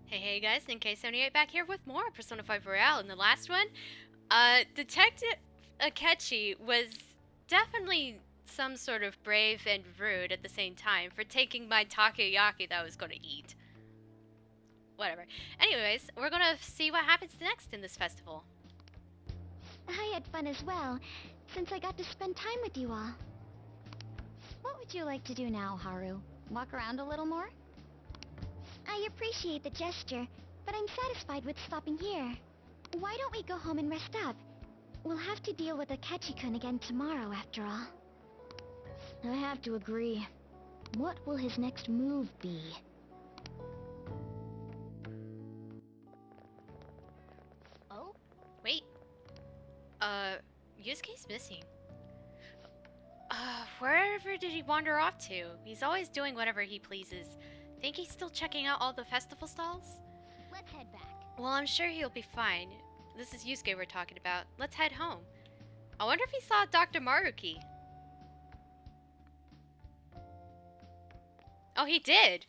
Hey guys, NK78 back here with more Persona 5 Royale. In the last one, Detective Akechi was definitely some sort of brave and rude at the same time for taking my takoyaki that I was going to eat. Whatever. Anyways, we're going to see what happens next in this festival. I had fun as well, since I got to spend time with you all. What would you like to do now, Haru? Walk around a little more? I appreciate the gesture, but I'm satisfied with stopping here. Why don't we go home and rest up? We'll have to deal with Akechi-kun again tomorrow, after all. I have to agree. What will his next move be? Oh? Wait. Yusuke's missing. Wherever did he wander off to? He's always doing whatever he pleases. Think he's still checking out all the festival stalls? Let's head back. Well, I'm sure he'll be fine. This is Yusuke we're talking about. Let's head home. I wonder if he saw Dr. Maruki. Oh, he did!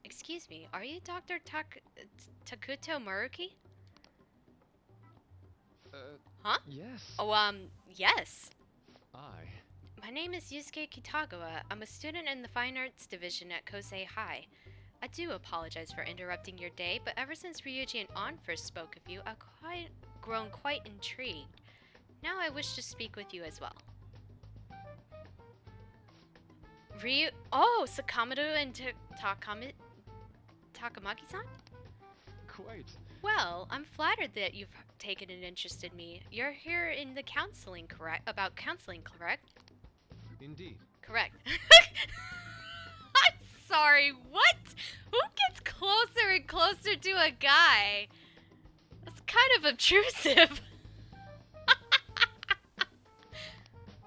Excuse me, are you Dr. Takuto Maruki? Huh? Yes. Oh, yes. I. My name is Yusuke Kitagawa. I'm a student in the Fine Arts Division at Kosei High. I do apologize for interrupting your day, but ever since Ryuji and An first spoke of you, I've grown quite intrigued. Now I wish to speak with you as well. Oh, Sakamoto and Takamaki-san? Quite. Well, I'm flattered that you've taken an interest in me. You're here in the counseling, about counseling, correct? Indeed. Correct. I'm sorry, what? Who gets closer and closer to a guy? That's kind of obtrusive.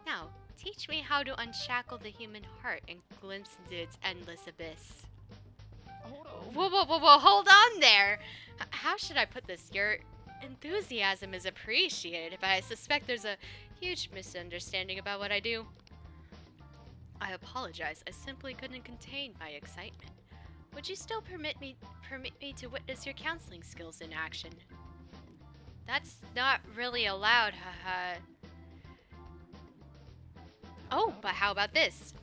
Now, teach me how to unshackle the human heart and glimpse into its endless abyss. Hold on. Whoa, hold on there! How should I put this? Your enthusiasm is appreciated, but I suspect there's a huge misunderstanding about what I do. I apologize, I simply couldn't contain my excitement. Would you still permit me to witness your counseling skills in action? That's not really allowed, haha. Oh, but how about this?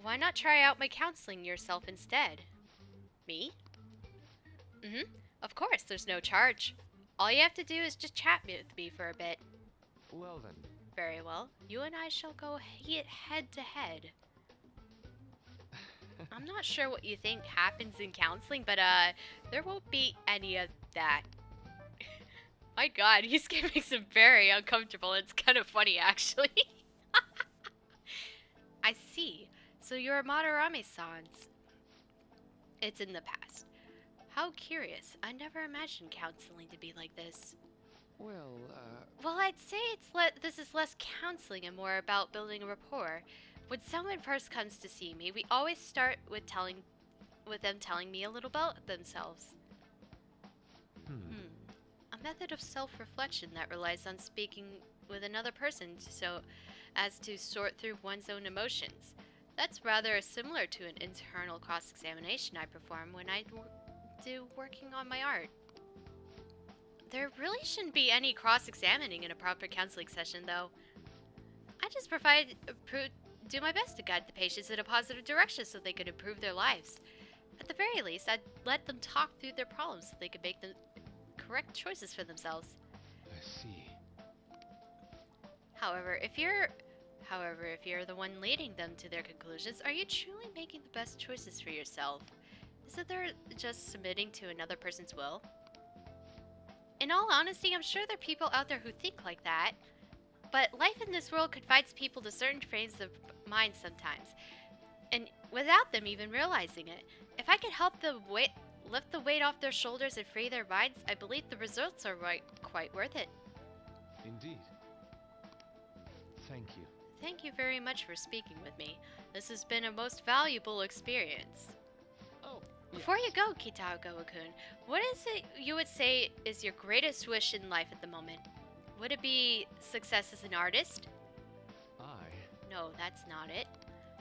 Why not try out my counseling yourself instead? Me? Of course, there's no charge. All you have to do is just chat with me for a bit. Well then. Very well. You and I shall go head to head. I'm not sure what you think happens in counseling, but there won't be any of that. My god, Yusuke makes him very uncomfortable. It's kind of funny, actually. I see. So you're Madarame-san's. It's in the past. How curious. I never imagined counseling to be like this. Well, Well, I'd say this is less counseling and more about building a rapport. When someone first comes to see me, we always start with them telling me a little about themselves. A method of self-reflection that relies on speaking with another person so as to sort through one's own emotions. That's rather similar to an internal cross-examination I perform when I do working on my art. There really shouldn't be any cross-examining in a proper counseling session, though. I just do my best to guide the patients in a positive direction so they could improve their lives. At the very least, I'd let them talk through their problems so they could make the correct choices for themselves. I see. However, if you're the one leading them to their conclusions, are you truly making the best choices for yourself? Isn't there just submitting to another person's will? In all honesty, I'm sure there are people out there who think like that. But life in this world confines people to certain frames of mind sometimes, and without them even realizing it. If I could help them lift the weight off their shoulders and free their minds, I believe the results are quite worth it. Indeed. Thank you. Thank you very much for speaking with me. This has been a most valuable experience. Oh. Before you go, Kitagawa-kun, what is it you would say is your greatest wish in life at the moment? Would it be success as an artist? I. No, that's not it.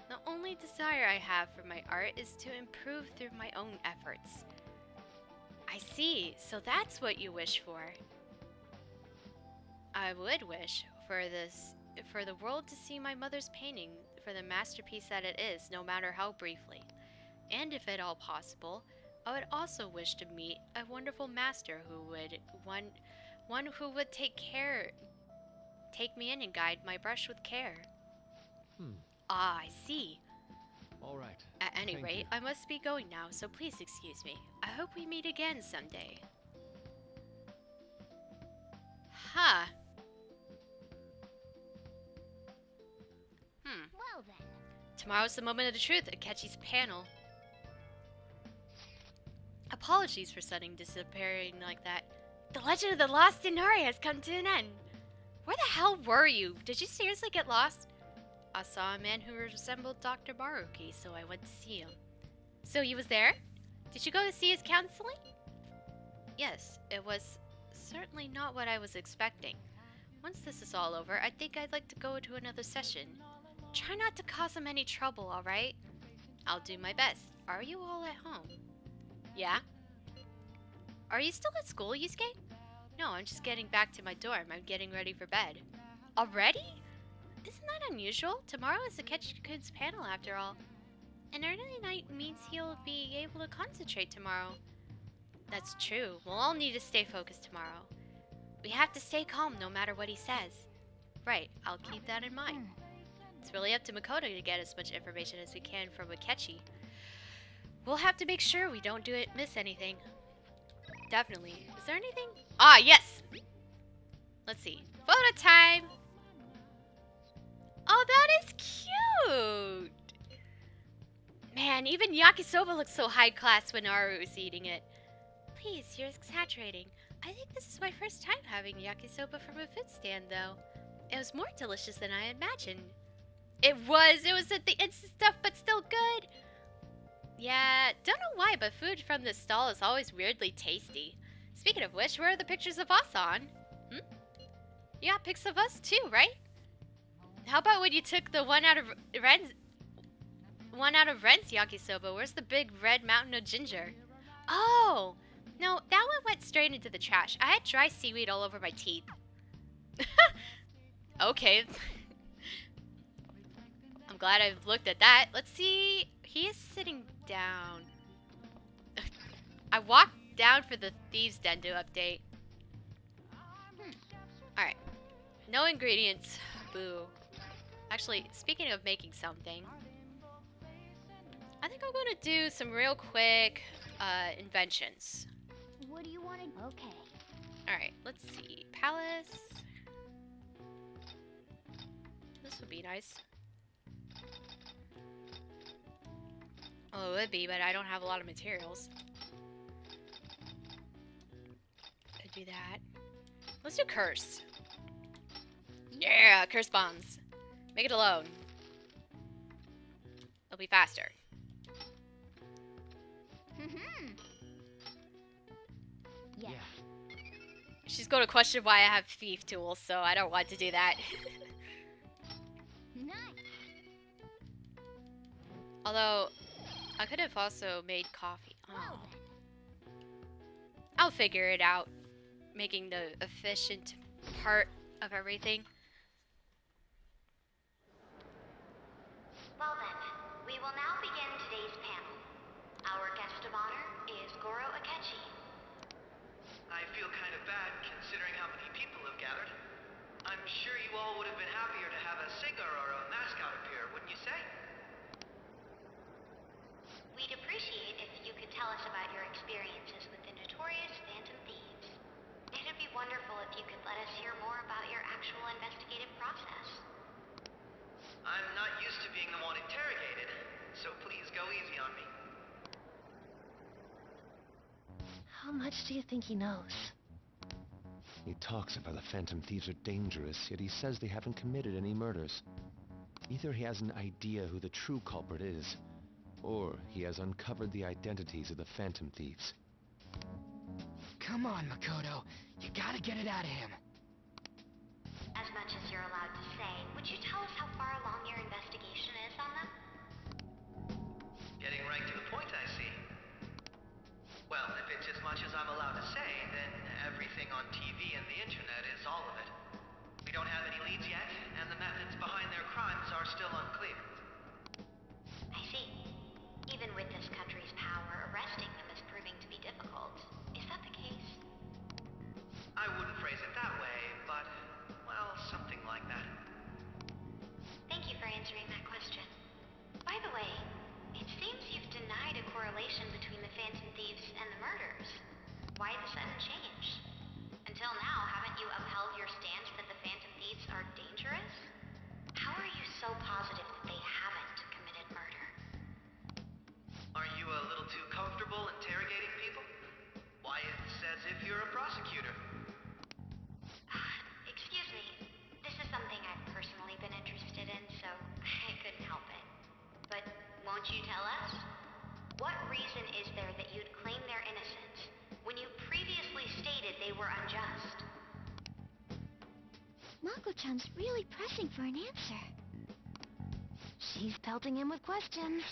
The only desire I have for my art is to improve through my own efforts. I see, so that's what you wish for. I would wish for the world to see my mother's painting for the masterpiece that it is, no matter how briefly. And if at all possible, I would also wish to meet a wonderful master who would one who would take me in and guide my brush with care. Ah, I see. All right. At any Thank rate, you. I must be going now, so please excuse me. I hope we meet again someday. Huh. Well then. Tomorrow's the moment of the truth, Akechi's panel. Apologies for suddenly disappearing like that. The legend of the lost Inari has come to an end. Where the hell were you? Did you seriously get lost? I saw a man who resembled Dr. Maruki, so I went to see him. So he was there? Did you go to see his counseling? Yes, it was certainly not what I was expecting. Once this is all over, I think I'd like to go to another session. Try not to cause him any trouble, alright? I'll do my best. Are you all at home? Yeah? Are you still at school, Yusuke? No, I'm just getting back to my dorm. I'm getting ready for bed. Already? Isn't that unusual? Tomorrow is Akechi-kun's panel after all. An early night means he'll be able to concentrate tomorrow. That's true. We'll all need to stay focused tomorrow. We have to stay calm no matter what he says. Right, I'll keep that in mind. It's really up to Makoto to get as much information as we can from Akechi. We'll have to make sure we don't miss anything. Definitely. Is there anything? Ah, yes! Let's see. Photo time! Oh, that is cute! Man, even yakisoba looks so high class when Naru is eating it. Please, you're exaggerating. I think this is my first time having yakisoba from a food stand, though. It was more delicious than I imagined. It was at the instant stuff, but still good. Yeah, don't know why, but food from this stall is always weirdly tasty. Speaking of which, where are the pictures of us on? You got pics of us too, right? How about when you took the one out of Ren's yakisoba? Where's the big red mountain of ginger? Oh, no, that one went straight into the trash. I had dry seaweed all over my teeth. Okay. I'm glad I've looked at that. Let's see. He is sitting down. I walked down for the Thieves' Den to update. Alright. No ingredients. Boo. Actually, speaking of making something, I think I'm going to do some real quick inventions. What do you want to... Okay. Alright, let's see. Palace. This would be nice. Well, it would be, but I don't have a lot of materials. Could do that. Let's do curse. Yeah, curse bombs. Make it alone. It'll be faster. Yes. Yeah. She's going to question why I have thief tools, so I don't want to do that. Nice. Although, I could have also made coffee. Well Oh. then. I'll figure it out. Making the efficient part of everything. Well then, we will now begin today's panel. Our guest of honor is Goro Akechi. I feel kind of bad considering how many people have gathered. I'm sure you all would have been happier to have a singer or a mascot appear, wouldn't you say? We'd appreciate if you could tell us about your experiences with the notorious Phantom Thieves. It'd be wonderful if you could let us hear more about your actual investigative process. I'm not used to being the one interrogated, so please go easy on me. How much do you think he knows? He talks about the Phantom Thieves are dangerous, yet he says they haven't committed any murders. Either he has an idea who the true culprit is, or he has uncovered the identities of the Phantom Thieves. Come on, Makoto. You gotta get it out of him. As much as you're allowed to say, would you tell us how far along your investigation is on them? I'm allowed to say, then everything on TV and the internet is all of it. We don't have any leads yet, and the methods behind their crimes are still unclear. I see. Even with this country's power, arresting them is proving to be difficult. Is that the case? I wouldn't phrase it that way, but, well, something like that. Thank you for answering that question. By the way, it seems you've denied a correlation between the Phantom Thieves and the murders. Why the sudden change? Until now, haven't you upheld your stance that the Phantom Thieves are dangerous? How are you so positive that they haven't committed murder? Are you a little too comfortable interrogating people? Why, it's as if you're a prosecutor. Excuse me. This is something I've personally been interested in, so I couldn't help it. But won't you tell us? What reason is there that you'd claim their innocence when you previously stated they were unjust? Mako-chan's really pressing for an answer. She's pelting him with questions.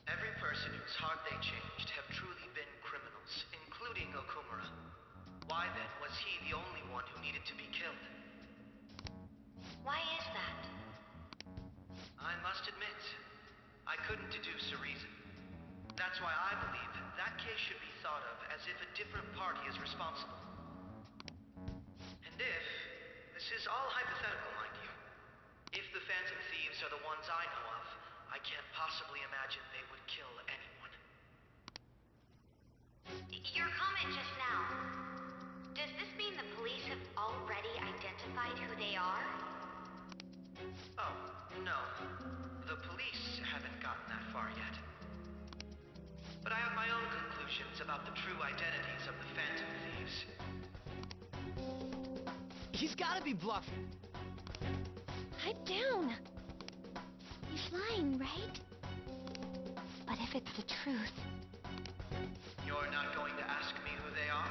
Every person whose heart they changed have truly been criminals, including Okumura. Why then was he the only one who needed to be killed? Why is that? I must admit, I couldn't deduce a reason. That's why I believe that case should be thought of as if a different party is responsible. And if, this is all hypothetical, mind you, if the Phantom Thieves are the ones I know of, I can't possibly imagine they would kill anyone. Your comment just now, does this mean the police have already identified who they are? Oh, no. The police haven't gotten that far yet. But I have my own conclusions about the true identities of the Phantom Thieves. He's gotta be bluffing. Pipe down. He's lying, right? But if it's the truth... You're not going to ask me who they are?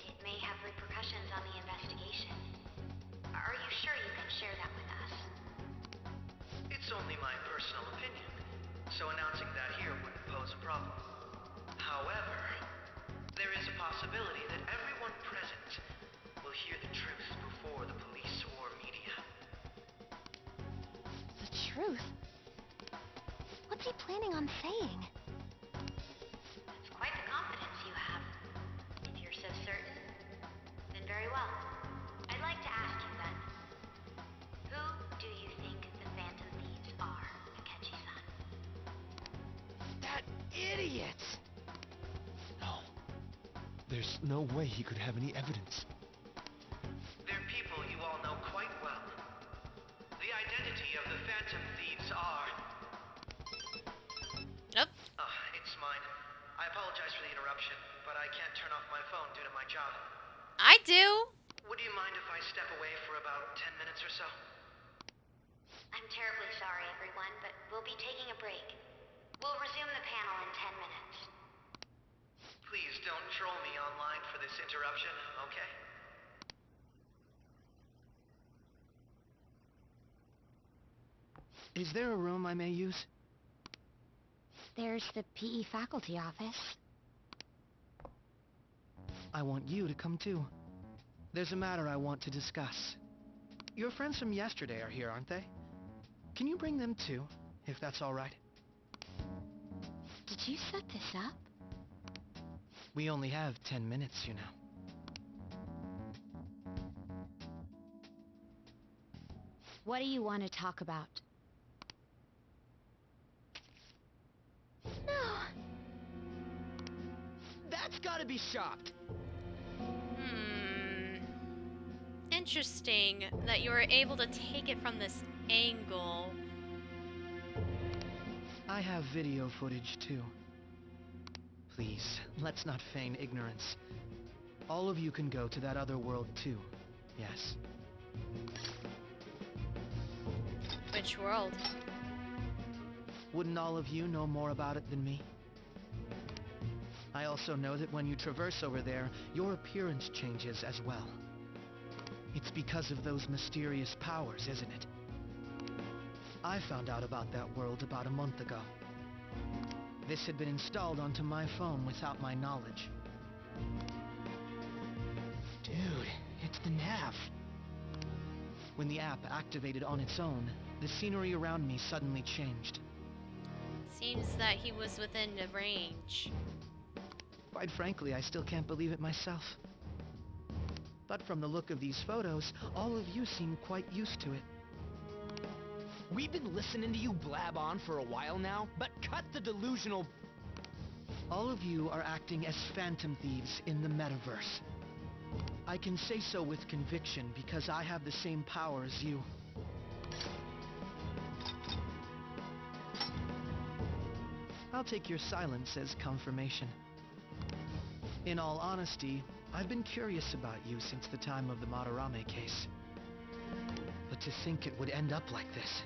It may have repercussions on the investigation. Are you sure you can share that with us? It's only my personal opinion, so announcing that here wouldn't pose a problem. However, there is a possibility that everyone present will hear the truth before the police or media. The truth? What's he planning on saying? That's quite the confidence you have. If you're so certain, then very well. I'd like to ask you then. Who do you think the Phantom Thieves are, Akechi-san? That idiot! No. There's no way he could have any evidence. They're people you all know quite well. The identity of the Phantom Thieves are... Nope. It's mine. I apologize for the interruption, but I can't turn off my phone due to my job. I do. Would you mind if I step away for about 10 minutes or so? I'm terribly sorry, everyone, but we'll be taking a break. We'll resume the panel in 10 minutes. Please don't troll me online for this interruption, okay? Is there a room I may use? There's the PE faculty office. I want you to come too. There's a matter I want to discuss. Your friends from yesterday are here, aren't they? Can you bring them too, if that's all right? Did you set this up? We only have 10 minutes, you know. What do you want to talk about? No. That's gotta be shocked. Interesting that you were able to take it from this angle. I have video footage too. Please, let's not feign ignorance. All of you can go to that other world too, yes? Which world? Wouldn't all of you know more about it than me? I also know that when you traverse over there, your appearance changes as well. It's because of those mysterious powers, isn't it? I found out about that world about a month ago. This had been installed onto my phone without my knowledge. Dude, it's the nav. When the app activated on its own, the scenery around me suddenly changed. Seems that he was within the range. Quite frankly, I still can't believe it myself. But from the look of these photos, all of you seem quite used to it. We've been listening to you blab on for a while now, but cut the delusional... All of you are acting as phantom thieves in the metaverse. I can say so with conviction because I have the same power as you. I'll take your silence as confirmation. In all honesty, I've been curious about you since the time of the Madarame case. But to think it would end up like this...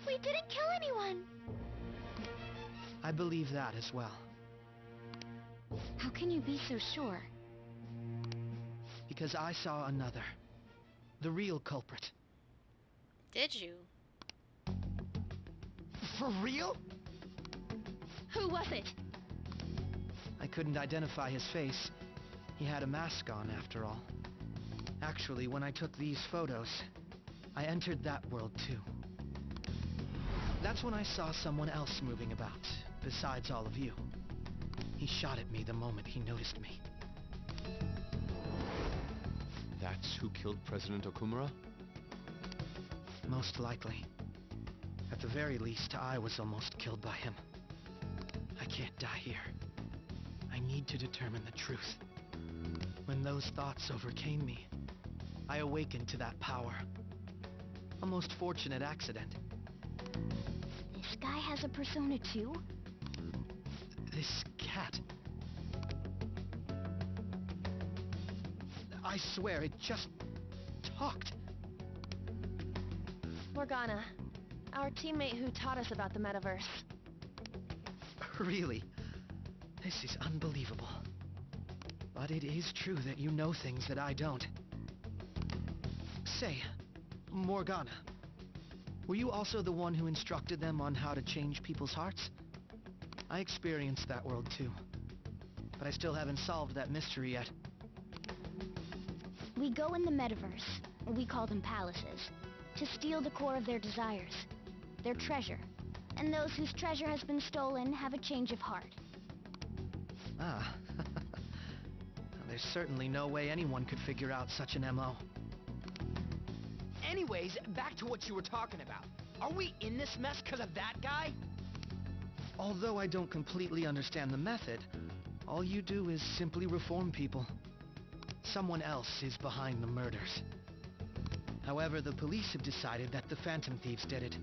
We didn't kill anyone! I believe that as well. How can you be so sure? Because I saw another. The real culprit. Did you? For real? Who was it? I couldn't identify his face. He had a mask on, after all. Actually, when I took these photos, I entered that world too. That's when I saw someone else moving about, besides all of you. He shot at me the moment he noticed me. That's who killed President Okumura? Most likely. At the very least, I was almost killed by him. I can't die here. I need to determine the truth. When those thoughts overcame me, I awakened to that power. A most fortunate accident. This guy has a persona too? This cat. I swear, it just talked. Morgana, our teammate who taught us about the metaverse. Really? This is unbelievable. But it is true that you know things that I don't. Say, Morgana, were you also the one who instructed them on how to change people's hearts? I experienced that world too. But I still haven't solved that mystery yet. We go in the metaverse, we call them palaces, to steal the core of their desires, their treasure. And those whose treasure has been stolen have a change of heart. Ah. There's certainly no way anyone could figure out such an MO. Anyways, back to what you were talking about. Are we in this mess because of that guy? Although I don't completely understand the method, all you do is simply reform people. Someone else is behind the murders. However, the police have decided that the Phantom Thieves did it.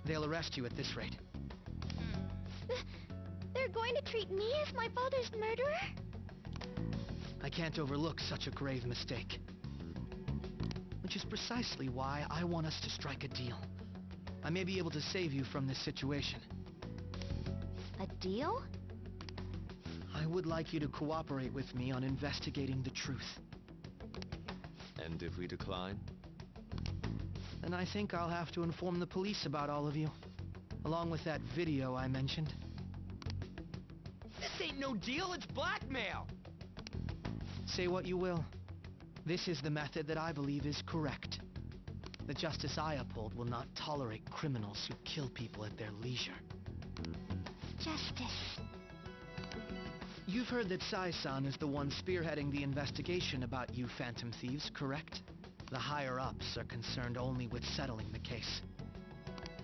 They'll arrest you at this rate. They're going to treat me as my father's murderer? I can't overlook such a grave mistake. Which is precisely why I want us to strike a deal. I may be able to save you from this situation. A deal? I would like you to cooperate with me on investigating the truth. And if we decline? Then I think I'll have to inform the police about all of you. Along with that video I mentioned. This ain't no deal, it's blackmail! Say what you will. This is the method that I believe is correct. The justice I uphold will not tolerate criminals who kill people at their leisure. Justice. You've heard that Sai-san is the one spearheading the investigation about you Phantom Thieves, correct? The higher-ups are concerned only with settling the case.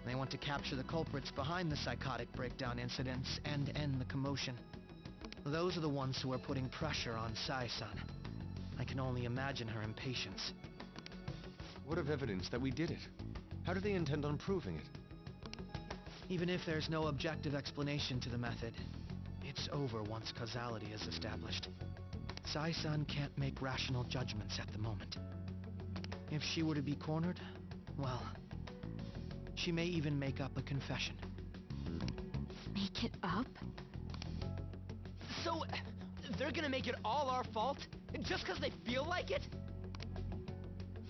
They want to capture the culprits behind the psychotic breakdown incidents and end the commotion. Those are the ones who are putting pressure on Sai-san. I can only imagine her impatience. What of evidence that we did it? How do they intend on proving it? Even if there's no objective explanation to the method, it's over once causality is established. Sai-san can't make rational judgments at the moment. If she were to be cornered, well, she may even make up a confession. Make it up? So, they're gonna make it all our fault? Just because they feel like it?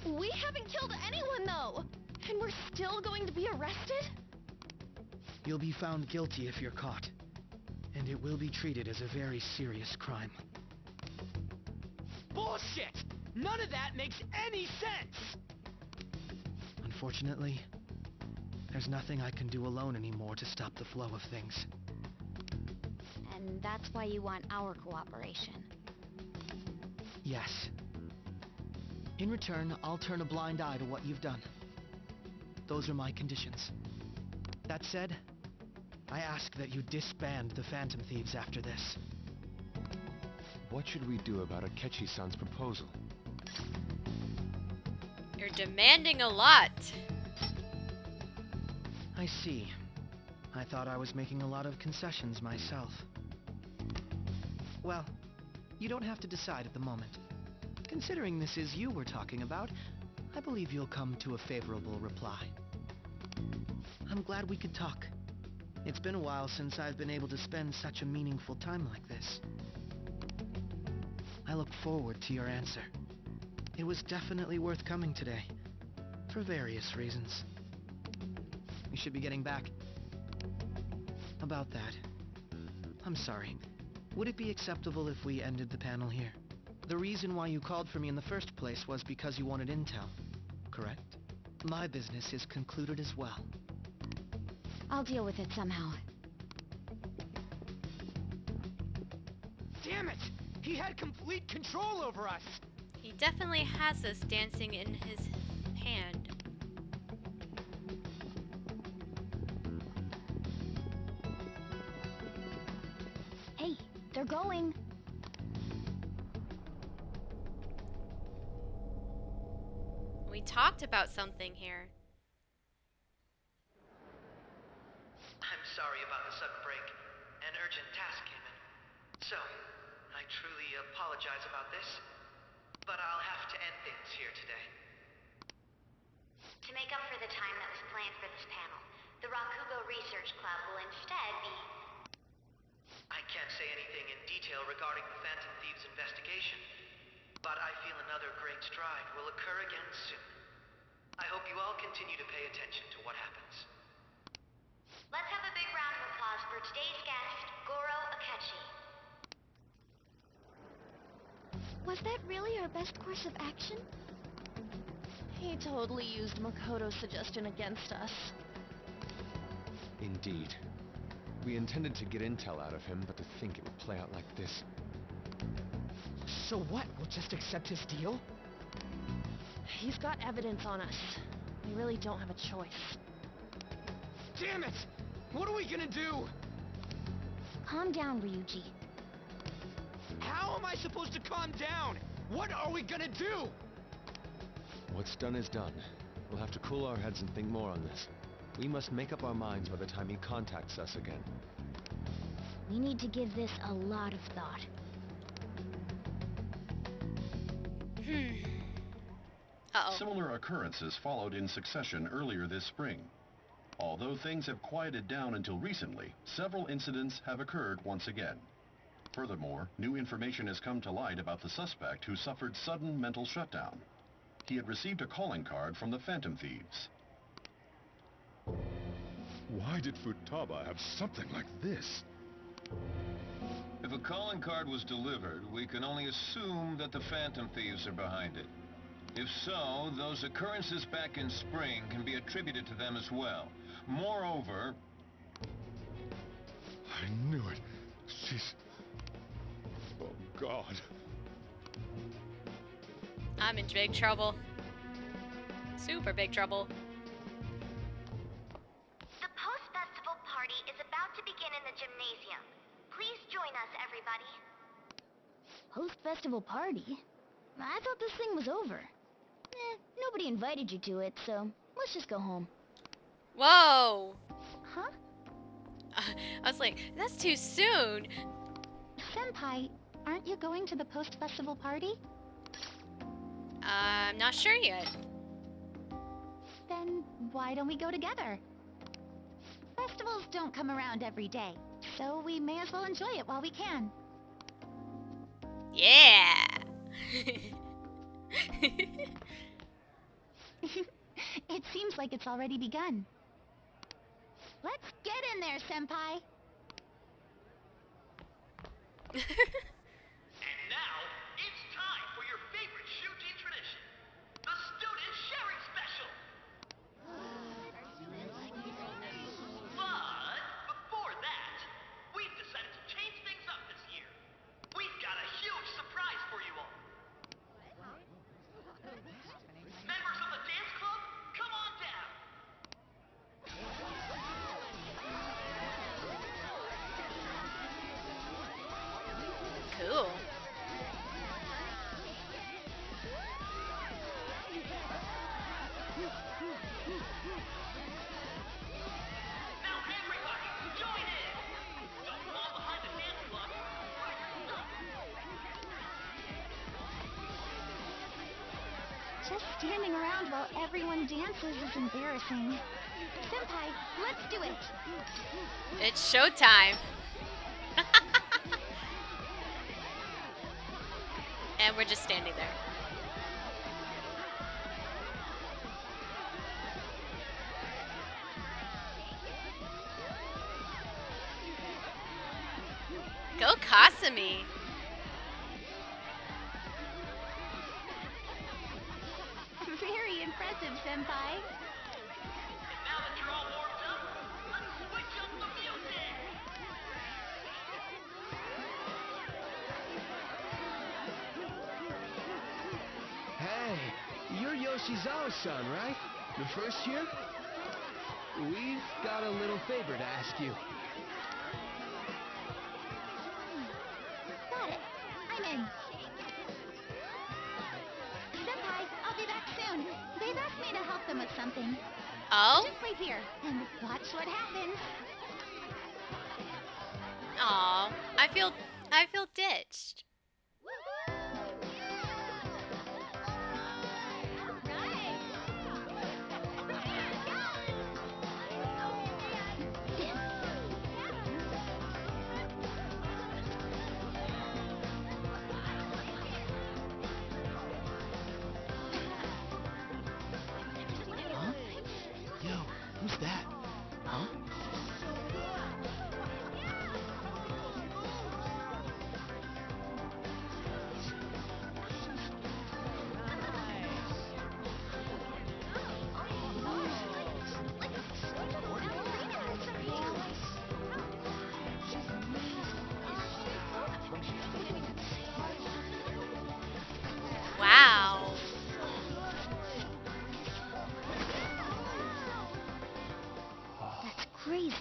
We haven't killed anyone, though! And we're still going to be arrested? You'll be found guilty if you're caught. And it will be treated as a very serious crime. Bullshit! None of that makes any sense! Unfortunately, there's nothing I can do alone anymore to stop the flow of things. And that's why you want our cooperation. Yes. In return, I'll turn a blind eye to what you've done. Those are my conditions. That said, I ask that you disband the Phantom Thieves after this. What should we do about Akechi-san's proposal? You're demanding a lot. I see. I thought I was making a lot of concessions myself. Well, you don't have to decide at the moment. Considering this is you we're talking about, I believe you'll come to a favorable reply. I'm glad we could talk. It's been a while since I've been able to spend such a meaningful time like this. I look forward to your answer. It was definitely worth coming today, for various reasons. We should be getting back. About that, I'm sorry. Would it be acceptable if we ended the panel here? The reason why you called for me in the first place was because you wanted intel, correct? My business is concluded as well. I'll deal with it somehow. Damn it! He had complete control over us! He definitely has us dancing in his hand. Hey, they're going. We talked about something here. I'm sorry about the sudden break. An urgent task came in. So, I truly apologize about this, but I'll have to end things here today. To make up for the time that was planned for this panel, the Rakugo Research Club will instead be... I can't say anything in detail regarding the Phantom Thieves investigation, but I feel another great stride will occur again soon. I hope you all continue to pay attention to what happens. Let's have a big round of applause for today's guest, Goro Akechi. Was that really our best course of action? He totally used Makoto's suggestion against us. Indeed. We intended to get intel out of him, but to think it would play out like this. So what? We'll just accept his deal? He's got evidence on us. We really don't have a choice. Damn it! What are we gonna do? Calm down, Ryuji. How am I supposed to calm down? What are we gonna do? What's done is done. We'll have to cool our heads and think more on this. We must make up our minds by the time he contacts us again. We need to give this a lot of thought. Uh-oh. Similar occurrences followed in succession earlier this spring. Although things have quieted down until recently, several incidents have occurred once again. Furthermore, new information has come to light about the suspect who suffered sudden mental shutdown. He had received a calling card from the Phantom Thieves. Why did Futaba have something like this? If a calling card was delivered, we can only assume that the Phantom Thieves are behind it. If so, those occurrences back in spring can be attributed to them as well. Moreover... I knew it. She's... Oh, God. I'm in big trouble. Super big trouble. The post-festival party is about to begin in the gymnasium. Please join us, everybody. Post-festival party? I thought this thing was over. Nobody invited you to it, so let's just go home. Whoa! Huh? I was like, that's too soon. Senpai, aren't you going to the post-festival party? I'm not sure yet. Then why don't we go together? Festivals don't come around every day, so we may as well enjoy it while we can. Yeah! It seems like it's already begun. Let's get in there, Senpai. And now, it's time for your favorite Shuji tradition, the Student Sharing Special! But before that, we've decided to change things up this year. We've got a huge surprise for you all. Members of the dance club, come on down. Cool. Now everybody, join in. Don't fall behind the dance club. Just standing around while everyone dances is embarrassing. Senpai, let's do it. It's showtime. And we're just standing there. Go Kasumi. Very impressive, Senpai. Now that you're all warmed up, let's switch up the music. Hey, you're Yoshizawa-san, right? The first year? We've got a little favor to ask you. Got it. I'm in. Senpai, I'll be back soon. They've asked me to help them with something. Oh? Just wait here and watch what happens. Aw, I feel ditched. Huh? Yo, who's that? Huh? Wow. That's crazy.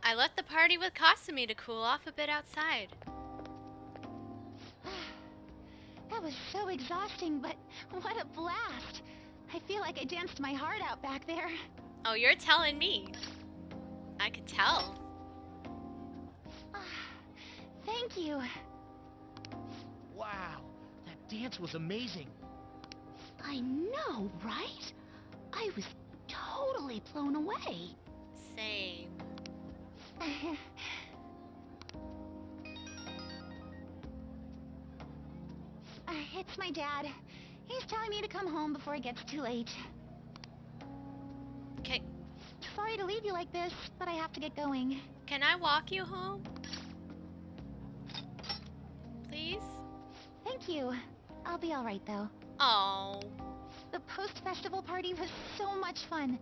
I left the party with Kasumi to cool off a bit outside. That was so exhausting, but what a blast. I feel like I danced my heart out back there. Oh, you're telling me. I could tell. Thank you. Wow, that dance was amazing. I know, right? I was totally blown away. Same. It's my dad. He's telling me to come home before it gets too late. Sorry to leave you like this, but I have to get going. Can I walk you home? Please? Thank you. I'll be alright, though. Oh. The post-festival party was so much fun.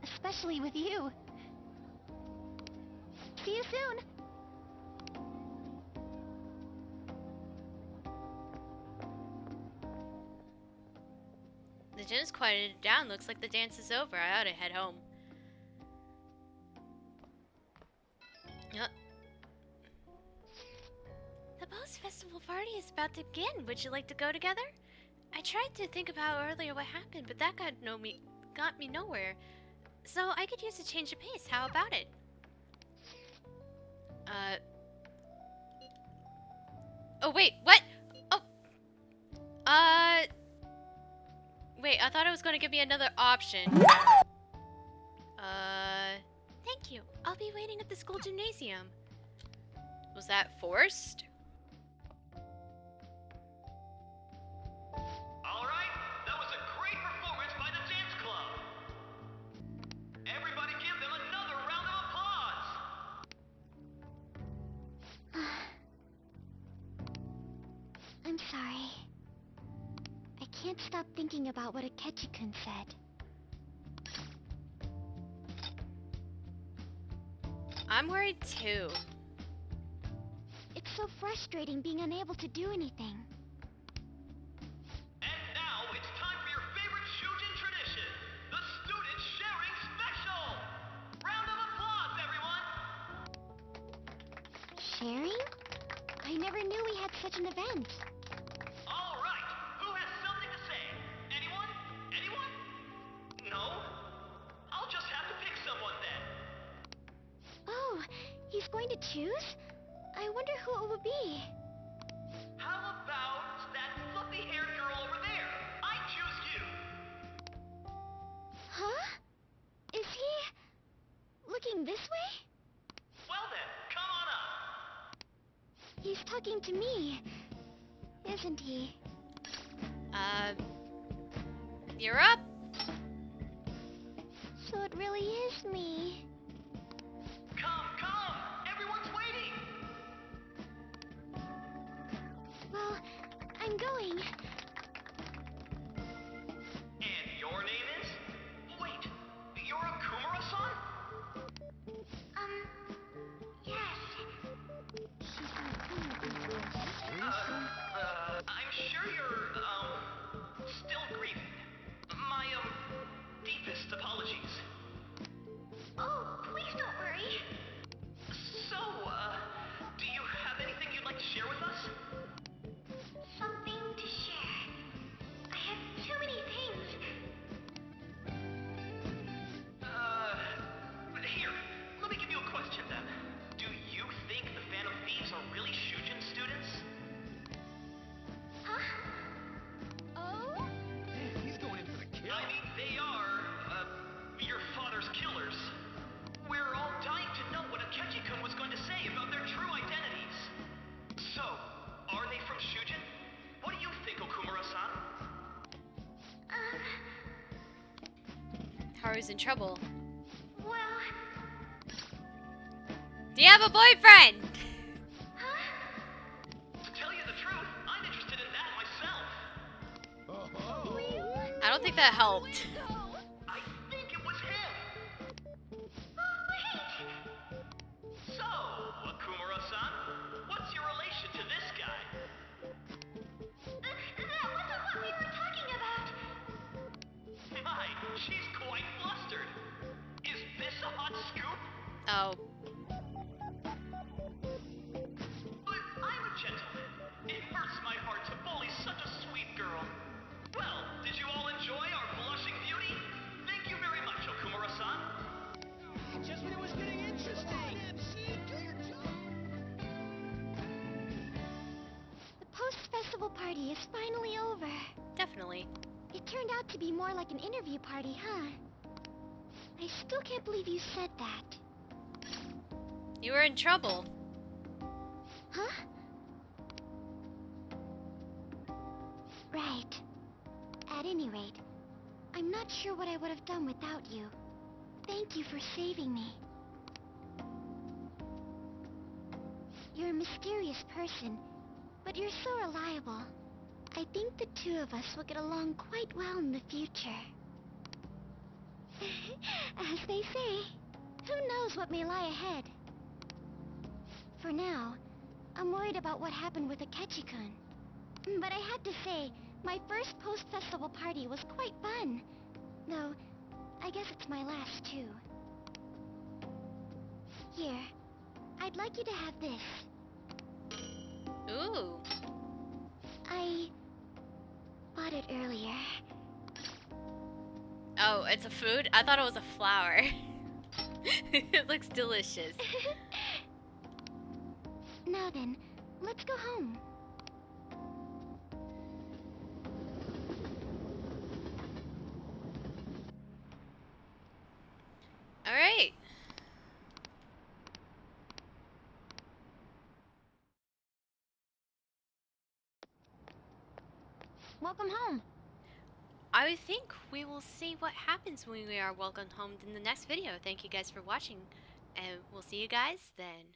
Especially with you. See you soon! The gym's quieted down. Looks like the dance is over. I ought to head home. Uh, the post-festival party is about to begin. Would you like to go together? I tried to think about earlier what happened, but that got me nowhere. So I could use a change of pace. How about it? Oh wait, what? Oh. Wait, I thought it was going to give me another option. Thank you. I'll be waiting at the school gymnasium. Was that forced? Alright, that was a great performance by the dance club. Everybody give them another round of applause. I'm sorry. I can't stop thinking about what Akechi-kun said. I'm worried too. It's so frustrating being unable to do anything. And now it's time for your favorite Shujin tradition, the Student Sharing Special! Round of applause, everyone! Sharing? I never knew we had such an event. All right, who has something to say? Anyone? Anyone? No? I'll just have to pick someone then. Oh, he's going to choose? I wonder who it will be. How about that fluffy-haired girl over there? I choose you. Huh? Is he... looking this way? Well then, come on up. He's talking to me, isn't he? You're up. So it really is me. Come! Everyone's waiting! Well, I'm going. And your name is? Wait, you're a Kumura-san? Yes. She's not coming before. I'm sure you're, still grieving. My, deepest apologies. Oh, please don't worry. So, do you have anything you'd like to share with us? Something to share. I have too many things. Here, let me give you a question then. Do you think the Phantom Thieves are really Shujin students? Huh? Oh? He's going in for the kill. I mean, they are, your father's killers. We're all dying to know what Akechi-kun was going to say about their true identities. So, are they from Shujin? What do you think, Okumura-san? Haru's in trouble. Well... Do you have a boyfriend? Huh? To tell you the truth, I'm interested in that myself. I don't think that helped. I think it was him. Wait! So, Okumura-san, what's your relation to this guy? That wasn't what we were talking about. My, she's quite flustered. Is this a hot scoop? Oh. But I'm a gentleman. It hurts my heart to bully such a sweet girl. Well, did you all enjoy our blushing beauty? Thank you very much, Okumura-san. Just when it was getting interesting. The post-festival party is finally over. Definitely. It turned out to be more like an interview party, huh? I still can't believe you said that. You were in trouble. Huh? Right. At any rate, I'm not sure what I would have done without you. Thank you for saving me. You're a mysterious person, but you're so reliable. I think the two of us will get along quite well in the future. As they say, who knows what may lie ahead? For now, I'm worried about what happened with Akechi-kun. But I had to say, my first post-festival party was quite fun. Though, I guess it's my last too. Here, I'd like you to have this. Ooh. I bought it earlier. Oh, it's a food? I thought it was a flower. It looks delicious. Now then, let's go home. Alright. Welcome home. I think we will see what happens when we are welcomed home in the next video. Thank you guys for watching, and we'll see you guys then.